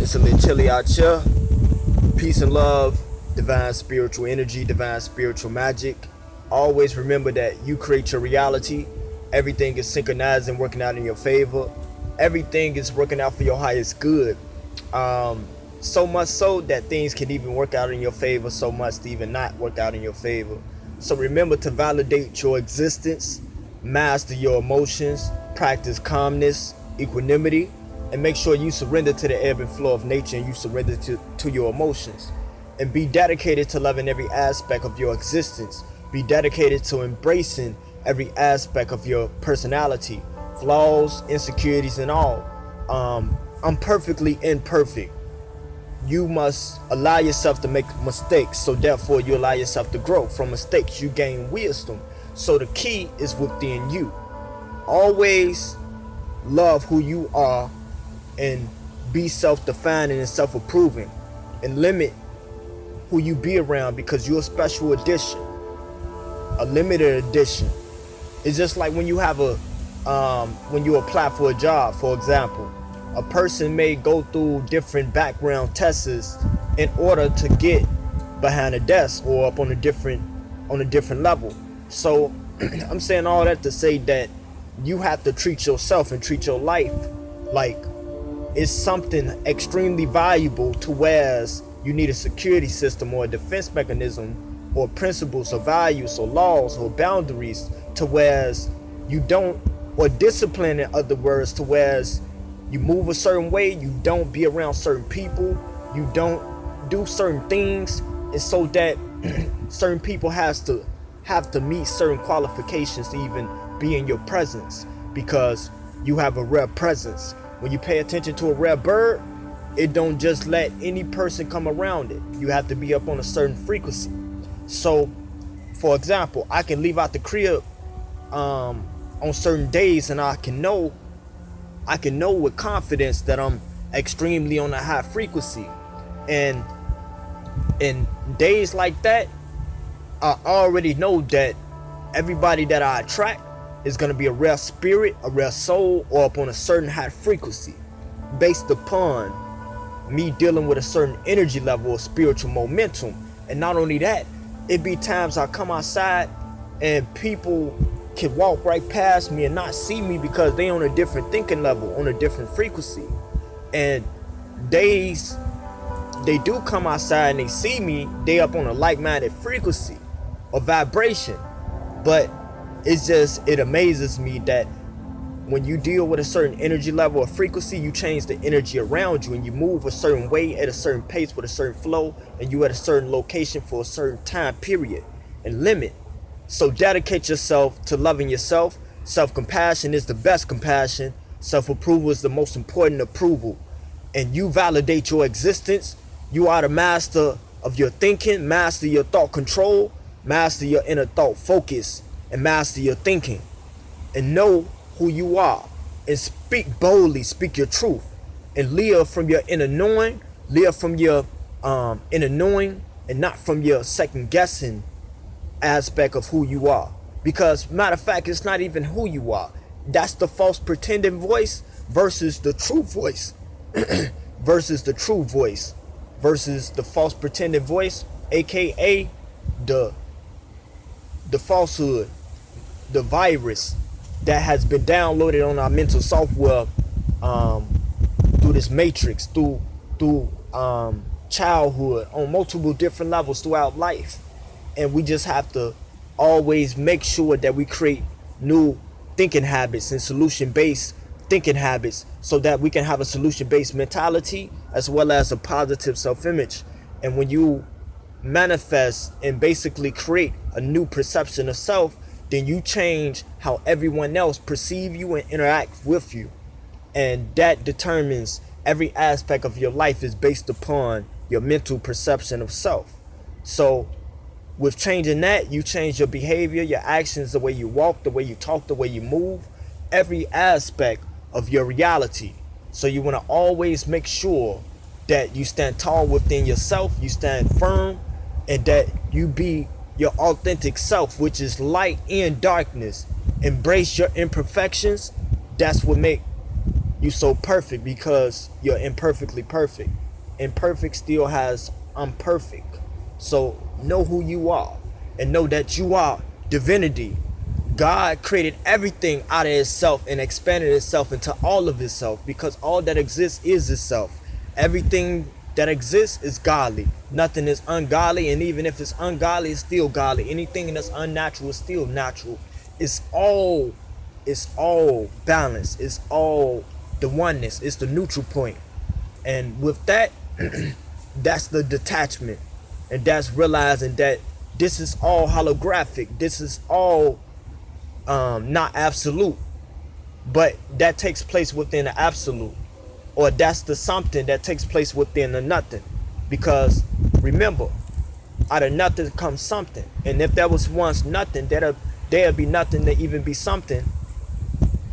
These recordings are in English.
It's a little chilly out here. Peace and love, divine spiritual energy, divine spiritual magic. Always remember that you create your reality. Everything is synchronized and working out in your favor. Everything is working out for your highest good. So much so that things can even work out in your favor, so much to even not work out in your favor. So remember to validate your existence, master your emotions, practice calmness, equanimity, and make sure you surrender to the ebb and flow of nature, and you surrender to your emotions. And be dedicated to loving every aspect of your existence. Be dedicated to embracing every aspect of your personality, flaws, insecurities, and all. I'm perfectly imperfect. You must allow yourself to make mistakes, so therefore you allow yourself to grow. From mistakes you gain wisdom. So the key is within you. Always love who you are and be self-defining and self-approving, and limit who you be around, because you're a special edition, a limited edition. It's just like when you have when you apply for a job, for example. A person may go through different background tests in order to get behind a desk or up on a different level. So I'm saying all that to say that you have to treat yourself and treat your life like it's something extremely valuable, to whereas you need a security system or a defense mechanism or principles or values or laws or boundaries, to whereas you don't, or discipline in other words, to whereas you move a certain way, you don't be around certain people, you don't do certain things, and so that certain people have to meet certain qualifications to even be in your presence, because you have a rare presence. When you pay attention to a rare bird, it don't just let any person come around it. You have to be up on a certain frequency. So, for example, I can leave out the crib on certain days, and I can know with confidence that I'm extremely on a high frequency. And in days like that, I already know that everybody that I attract is going to be a rare spirit, a rare soul, or up on a certain high frequency, based upon me dealing with a certain energy level of spiritual momentum. And not only that, it be times I come outside and people can walk right past me and not see me because they on a different thinking level, on a different frequency. And days they do come outside and they see me, they up on a like-minded frequency or vibration. But it amazes me that when you deal with a certain energy level or frequency, you change the energy around you, and you move a certain way at a certain pace with a certain flow, and you at a certain location for a certain time period and limit. So dedicate yourself to loving yourself. Self-compassion is the best compassion. Self-approval is the most important approval. And you validate your existence. You are the master of your thinking, master your thought control, master your inner thought focus, and master your thinking. And know who you are. And speak boldly, speak your truth. And live from your inner knowing. Live from your inner knowing, and not from your second guessing aspect of who you are. Because matter of fact, it's not even who you are. That's the false pretending voice versus the true voice. Versus the true voice. Versus the false pretending voice, aka the falsehood, the virus that has been downloaded on our mental software through this matrix, through childhood, on multiple different levels throughout life. And we just have to always make sure that we create new thinking habits and solution-based thinking habits, so that we can have a solution-based mentality as well as a positive self-image. And when you manifest and basically create a new perception of self, then you change how everyone else perceive you and interact with you. And that determines every aspect of your life is based upon your mental perception of self. So with changing that, you change your behavior, your actions, the way you walk, the way you talk, the way you move, every aspect of your reality. So you want to always make sure that you stand tall within yourself, you stand firm, and that you be your authentic self, which is light and darkness. Embrace your imperfections. That's what make You so perfect because you're imperfectly perfect. Imperfect still has I'm perfect. So know who you are and know that you are divinity. God created everything out of itself and expanded itself into all of itself because all that exists is itself. Everything that exists is godly. Nothing is ungodly, and even if it's ungodly, it's still godly. Anything that's unnatural is still natural. It's all balance. It's all the oneness. It's the neutral point. And with that, that's the detachment. And that's realizing that this is all holographic. This is all not absolute, but that takes place within the absolute, or that's the something that takes place within the nothing. Because remember, out of nothing comes something, and if there was once nothing, there'd be nothing to even be something.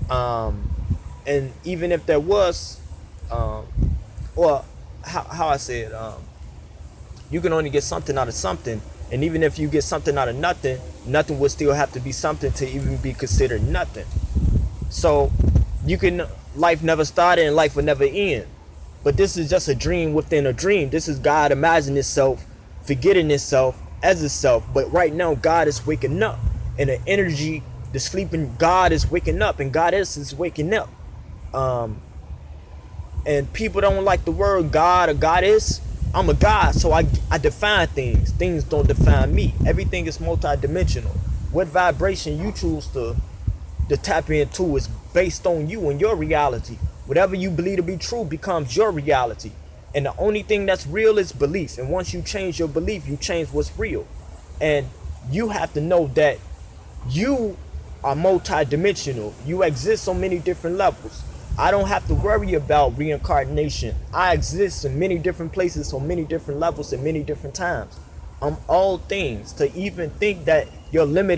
And even if there was, or how I said, you can only get something out of something. And even if you get something out of nothing, nothing would still have to be something to even be considered nothing. So life never started and life will never end. But this is just a dream within a dream. This is God imagining itself, forgetting itself as itself. But right now, God is waking up. And the energy, the sleeping God is waking up, and Goddess is waking up. And people don't like the word God or Goddess. I'm a God, so I define things. Things don't define me. Everything is multidimensional. What vibration you choose to tap into is based on you and your reality. Whatever you believe to be true becomes your reality. And the only thing that's real is belief. And once you change your belief, you change what's real. And you have to know that you are multidimensional. You exist on many different levels. I don't have to worry about reincarnation. I exist in many different places on many different levels at many different times. I'm all things. To even think that you're limited